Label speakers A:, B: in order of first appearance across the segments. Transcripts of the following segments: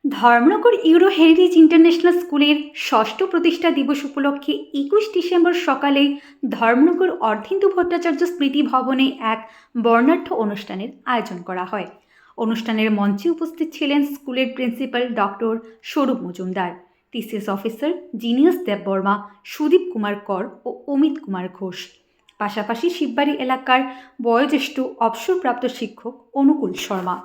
A: Dharmanagar euro heritage international স্কুলের ষষ্ঠ প্রতিষ্ঠা দিবস উপলক্ষে 21 ডিসেম্বর সকালে ধর্মনগর অর্ধেন্দু ভট্টাচার্য স্মৃতি ভবনে এক বর্ণাঢ্য অনুষ্ঠানের আয়োজন করা হয়। অনুষ্ঠানের মঞ্চে উপস্থিত ছিলেন স্কুলের প্রিন্সিপাল ডক্টর স্বরূপ Majumdar, TCS officer genius Debbarma, Sudip Kumar কর ও অমিত কুমার ঘোষ। পাশাপাশি শিববাড়ি এলাকার বয়োজ্যেষ্ঠ অবসরপ্রাপ্ত শিক্ষক অনুকূল শর্মা।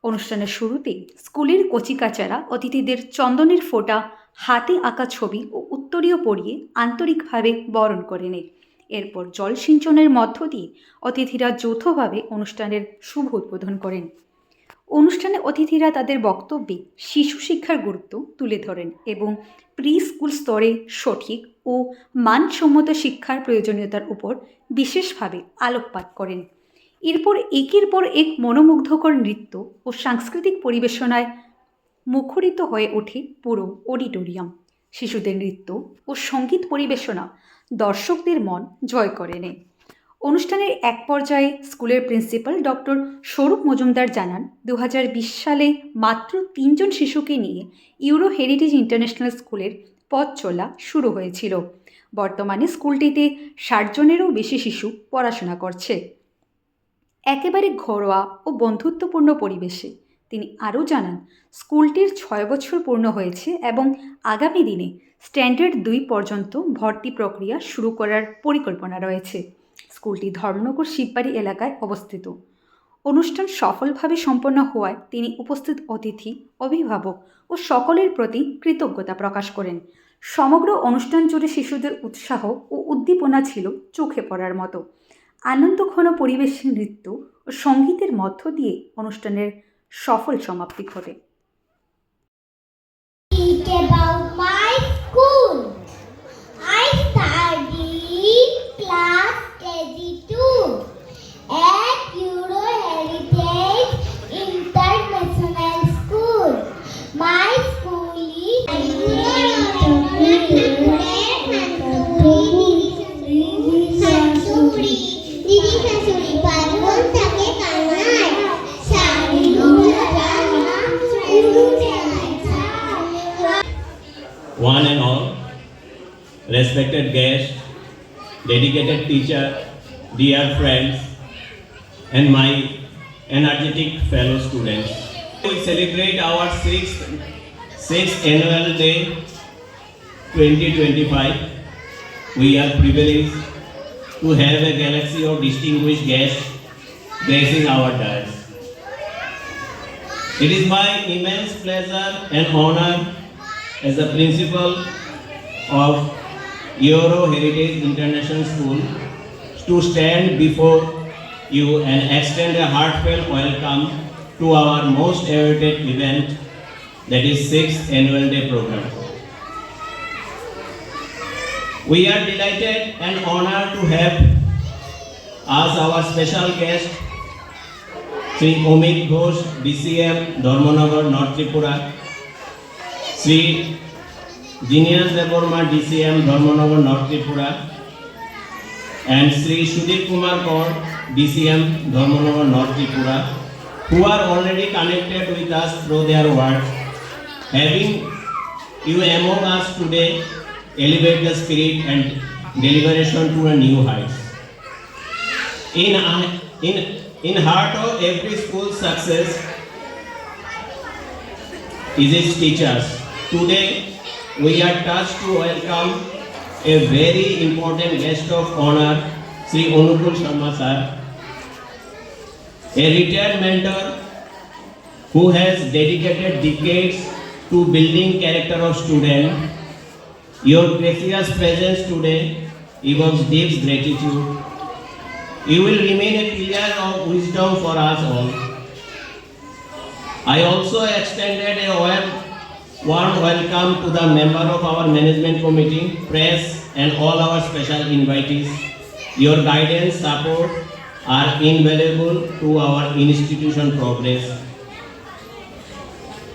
A: অনুষ্ঠানের শুরুতেই স্কুলের কচিকাচারা অতিথিদের চন্দনের ফোঁটা, হাতে আঁকা ছবি ও উত্তরীয় পরিয়ে আন্তরিকভাবে বরণ করে নেয়। এরপর জলসিঞ্চনের মধ্য দিয়ে অতিথিরা যৌথভাবে অনুষ্ঠানের শুভ উদ্বোধন করেন। অনুষ্ঠানে অতিথিরা তাদের বক্তব্যে শিশু শিক্ষার গুরুত্ব তুলে ধরেন এবং প্রি স্কুল স্তরে সঠিক ও মানসম্মত শিক্ষার প্রয়োজনীয়তার উপর বিশেষভাবে আলোকপাত করেন। এরপর একের পর এক মনোমুগ্ধকর নৃত্য ও সাংস্কৃতিক পরিবেশনায় মুখরিত হয়ে ওঠে পুরো অডিটোরিয়াম। শিশুদের নৃত্য ও সঙ্গীত পরিবেশনা দর্শকদের মন জয় করে নেয়। অনুষ্ঠানের এক পর্যায়ে স্কুলের প্রিন্সিপাল ডক্টর স্বরূপ মজুমদার জানান, 2020 সালে মাত্র 3 জন শিশুকে নিয়ে ইউরো হেরিটেজ ইন্টারন্যাশনাল স্কুলের পথ চলা শুরু হয়েছিল। বর্তমানে স্কুলটিতে 60 জনেরও বেশি শিশু পড়াশোনা করছে, একেবারে ঘরোয়া ও বন্ধুত্বপূর্ণ পরিবেশে। তিনি আরও জানান, স্কুলটির 6 বছর পূর্ণ হয়েছে এবং আগামী দিনে স্ট্যান্ডার্ড 2 পর্যন্ত ভর্তি প্রক্রিয়া শুরু করার পরিকল্পনা রয়েছে। স্কুলটি ধর্মনগর শিববাড়ি এলাকায় অবস্থিত। অনুষ্ঠান সফলভাবে সম্পন্ন হওয়ায় তিনি উপস্থিত অতিথি, অভিভাবক ও সকলের প্রতি কৃতজ্ঞতা প্রকাশ করেন। সমগ্র অনুষ্ঠান জুড়ে শিশুদের উৎসাহ ও উদ্দীপনা ছিল চোখে পড়ার মতো। আনন্দঘন পরিবেশে নৃত্য ও সঙ্গীতের মধ্য দিয়ে অনুষ্ঠানের সফল সমাপ্তি ঘটে।
B: About my school. I studied class KG2 at Euro Heritage International School. My school is
C: One and all, respected guests, dedicated teacher, dear friends, and my energetic fellow students. We celebrate our sixth annual day 2025. We are privileged to have a galaxy of distinguished guests gracing our dais. It is my immense pleasure and honor as the principal of Euro Heritage International School to stand before you and extend a heartfelt welcome to our most awaited event, that is 6th annual day program. We are delighted and honored to have as our special guest Sri Omit Ghosh, DCM, Dharmanagar, North Tripura, Sri Genius Deborma, DCM, Dharmanagar, North Tripura, and Sri Sudeep Kumar Kaur, DCM, Dharmanagar, North Tripura, who are already connected with us through their work. Having you among us today elevate the spirit and deliberation to a new heights. In heart of every school's success is its teachers. Today, we are touched to welcome a very important guest of honor, Sri Anukul Sharma sir, a retired mentor who has dedicated decades to building character of student. Your gracious presence today evokes deep gratitude. You will remain a pillar of wisdom for us all. I also extended a warm welcome to the member of our management committee, press, and all our special invitees. Your guidance, support are invaluable to our institution progress.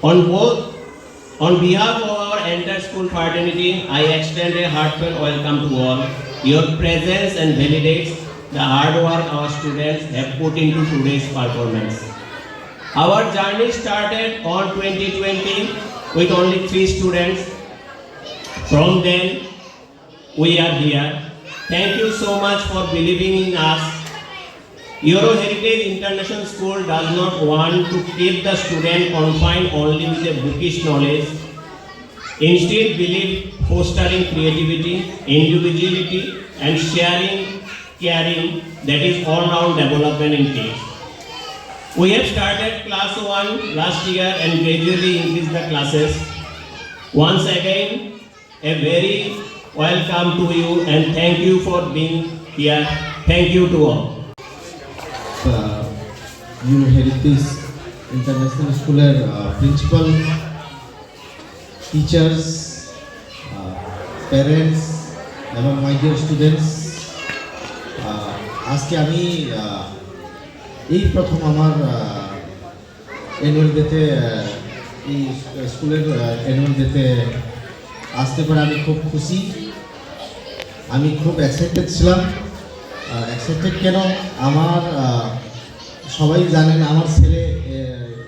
C: On behalf of our entire school fraternity, I extend a heartfelt welcome to all. Your presence and validates the hard work our students have put into today's performance. Our journey started on 2020 with only 3 students. From then, we are here. Thank you so much for believing in us. Euro Heritage International School does not want to keep the student confined only with a bookish knowledge. Instead, believe fostering creativity, individuality, and sharing, caring, that is all-round development in kids. We have started class 1 last year and gradually increased the classes. Once again, a very welcome to you and thank you for being here. Thank you to all.
D: Euro Heritage International School principal, teachers, parents এবং my dear students, আজকে আমি এই প্রথম আমার annual ডেতে এই স্কুলের annual ডেতে আসতে পারে আমি খুব খুশি, আমি খুব এক্সাইটেড ছিলাম। এক্সাইটেড কেন, আমার সবাই জানেন আমার ছেলে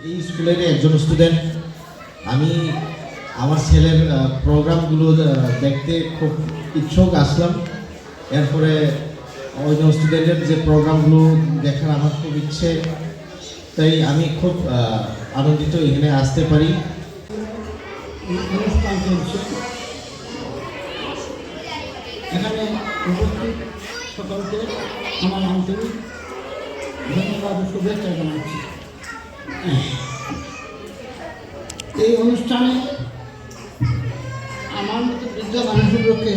D: এই স্কুলের একজন স্টুডেন্ট। আমি আমার ছেলের প্রোগ্রামগুলো দেখতে খুব ইচ্ছুক আসলাম, এরপরে অন্য স্টুডেন্টের যে প্রোগ্রামগুলো দেখার আমার খুব ইচ্ছে, তাই আমি খুব আনন্দিত এখানে আসতে পারি।
E: অনুষ্ঠান চলছে, এখানে উপস্থিত সকলকে আমার আন্তরিক ধন্যবাদ ও শুভেচ্ছা জানাচ্ছি। এই অনুষ্ঠানে আমার মতো বৃদ্ধ মানুষগুলোকে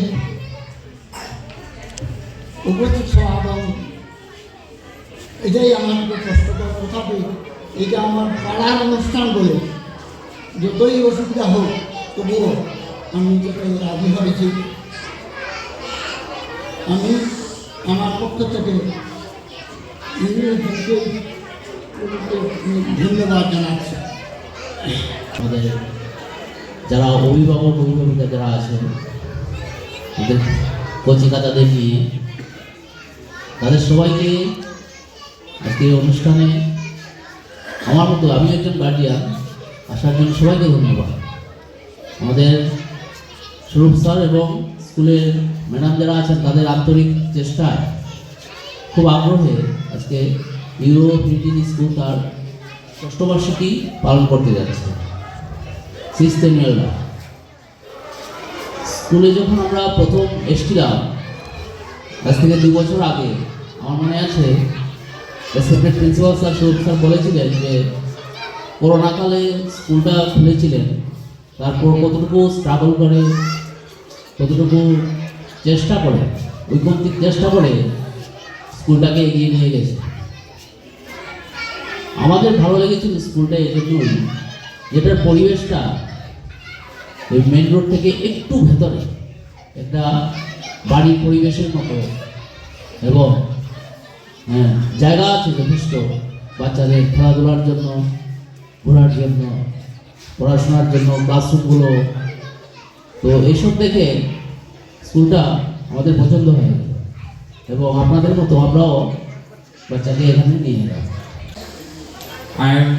E: উপস্থিত হওয়া এবং এটাই আমার খুব কষ্টকর, তথাপি এটা আমার পাড়ার অনুষ্ঠান বলে যতই অসুবিধা হোক তবুও আমি যেটা রাজি হয়েছি। আমি আমার পক্ষ থেকে ধন্যবাদ জানাচ্ছি।
F: আমাদের যারা অভিভাবক অভিভাবিকা যারা আছেন, আমাদের কচিকাতাদের নিয়ে তাদের সবাইকে আজকে অনুষ্ঠানে আমার মতো আমি একজন গার্জিয়ান আসার জন্য সবাইকে ধন্যবাদ। আমাদের স্বরূপ স্যার এবং স্কুলের ম্যাডাম যারা আছেন তাদের আন্তরিক চেষ্টায় খুব আগ্রহে আজকে ইউরো হেরিটেজ স্কুল তার 6ষ্ঠ বার্ষিকী পালন করতে যাচ্ছে। 6th annual day. স্কুলে যখন আমরা প্রথম এসেছিলাম আজ থেকে 2 বছর আগে, আমার মনে আছে রেসপেক্টেড প্রিন্সিপাল স্যার স্বরূপ স্যার বলেছিলেন যে করোনাকালে স্কুলটা খুলেছিলেন, তারপর কতটুকু স্ট্রাগল করে, কতটুকু চেষ্টা করে, ঐকান্তিক চেষ্টা করে স্কুলটাকে এগিয়ে নিয়ে গেছে। আমাদের ভালো লেগেছিল স্কুলটা এই জন্যই, যেটার পরিবেশটা ওই মেন রোড থেকে একটু ভেতরে একটা বাড়ির পরিবেশের মতো, এবং জায়গা আছে যথেষ্ট বাচ্চাদের খেলাধুলার জন্য, ঘোরার জন্য, পড়াশোনার জন্য, ক্লাসরুমগুলো। তো এইসব দেখে স্কুলটা আমাদের পছন্দ হয়ে গেল এবং আপনাদের মতো আমরাও বাচ্চাকে এখানে নিয়ে এলাম।
G: I am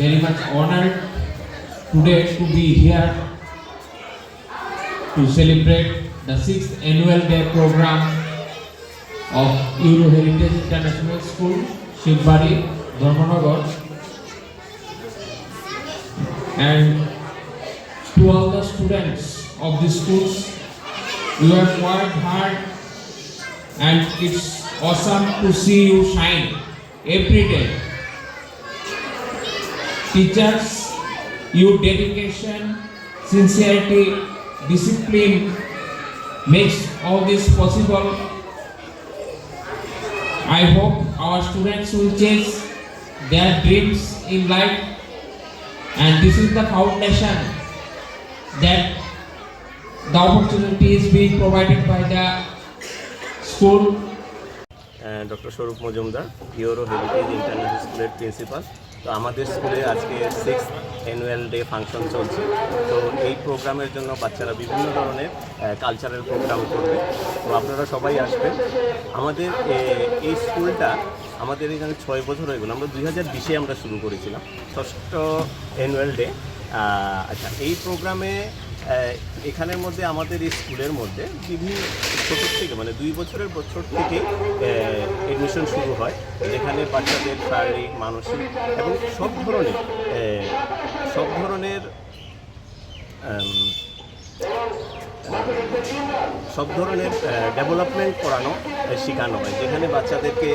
G: very much honored today to be here to celebrate the 6th annual day program of Euro Heritage International School, Shivbari, Dharmanagar. And to all the students of the schools, you have worked hard and it's awesome to see you shine every day. Teachers, your dedication, sincerity, discipline makes all this possible. I hope our students will chase their dreams in life, and this is the foundation that the opportunity is being provided by the school.
C: Doctor স্বরূপ Majumdar, euro heritage international স্কুলের principal. তো আমাদের স্কুলে আজকে 6th annual day function চলছে। তো এই প্রোগ্রামের জন্য বাচ্চারা বিভিন্ন ধরনের কালচারাল প্রোগ্রাম করবে। তো আপনারা সবাই আসবেন। আমাদের এই স্কুলটা আমাদের এখানে 6 বছর হয়ে গেল। আমরা 2020-এ আমরা শুরু করেছিলাম 6ষ্ঠ অ্যানুয়াল ডে। আচ্ছা, এই প্রোগ্রামে এখানের মধ্যে আমাদের এই স্কুলের মধ্যে বিভিন্ন ছোটো থেকে মানে 2 বছরের বছর থেকে এডমিশন শুরু হয়, যেখানে বাচ্চাদের শারীরিক, মানসিক এবং সব ধরনের ডেভেলপমেন্ট করানো শেখানো হয়, যেখানে বাচ্চাদেরকে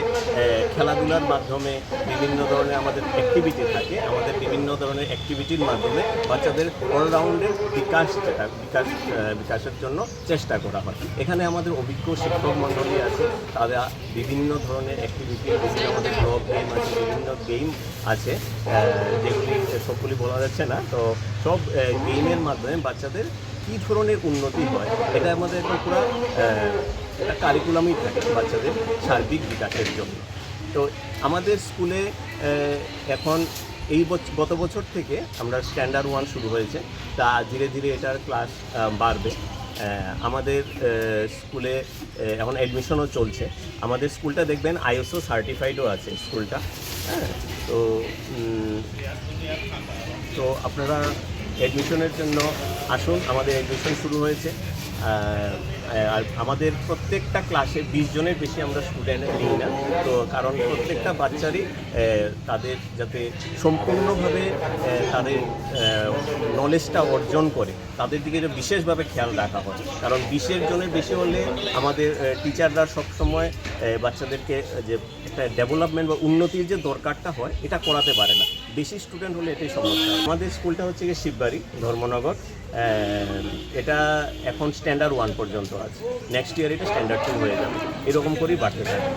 C: খেলাধুলার মাধ্যমে বিভিন্ন ধরনের আমাদের অ্যাক্টিভিটি থাকে। আমাদের বিভিন্ন ধরনের অ্যাক্টিভিটির মাধ্যমে বাচ্চাদের অলরাউন্ডের বিকাশের জন্য চেষ্টা করা হয়। এখানে আমাদের অভিজ্ঞ শিক্ষক মণ্ডলী আছে, তারা বিভিন্ন ধরনের অ্যাক্টিভিটি, বিভিন্ন আমাদের ব্লক গেম আছে, বিভিন্ন গেম আছে, যেগুলি সবগুলি বলা যাচ্ছে না। তো সব গেমের মাধ্যমে বাচ্চাদের কী ধরনের উন্নতি হয়, এটা আমাদের একদম পুরো একটা কারিকুলামই থাকে বাচ্চাদের সার্বিক বিকাশের জন্য। তো আমাদের স্কুলে এখন গত বছর থেকে আমরা স্ট্যান্ডার্ড 1 শুরু হয়েছে, তা ধীরে ধীরে এটার ক্লাস বাড়বে। আমাদের স্কুলে এখন অ্যাডমিশনও চলছে। আমাদের স্কুলটা দেখবেন ISO সার্টিফাইডও আছে স্কুলটা। হ্যাঁ, তো আপনারা অ্যাডমিশনের জন্য আসুন। আমাদের অ্যাডমিশন শুরু হয়েছে। আর আমাদের প্রত্যেকটা ক্লাসে 20 জনের বেশি আমরা স্টুডেন্ট নিই না। তো কারণ প্রত্যেকটা বাচ্চারই তাদের যাতে সম্পূর্ণভাবে তাদের নলেজটা অর্জন করে, তাদের দিকে বিশেষভাবে খেয়াল রাখা হয়। কারণ 20 জনের বেশি হলে আমাদের টিচাররা সবসময় বাচ্চাদেরকে যে একটা ডেভেলপমেন্ট বা উন্নতির যে দরকারটা হয়, এটা করাতে পারে না। বেশি স্টুডেন্ট হলে এটাই সমস্যা। আমাদের স্কুলটা হচ্ছে গিয়ে শিববাড়ি, ধর্মনগর। এটা এখন স্ট্যান্ডার্ড 1 পর্যন্ত আছে। নেক্সট ইয়ার এটা স্ট্যান্ডার্ড 2 হয়ে যাবে। এরকম করেই বাড়তে থাকে।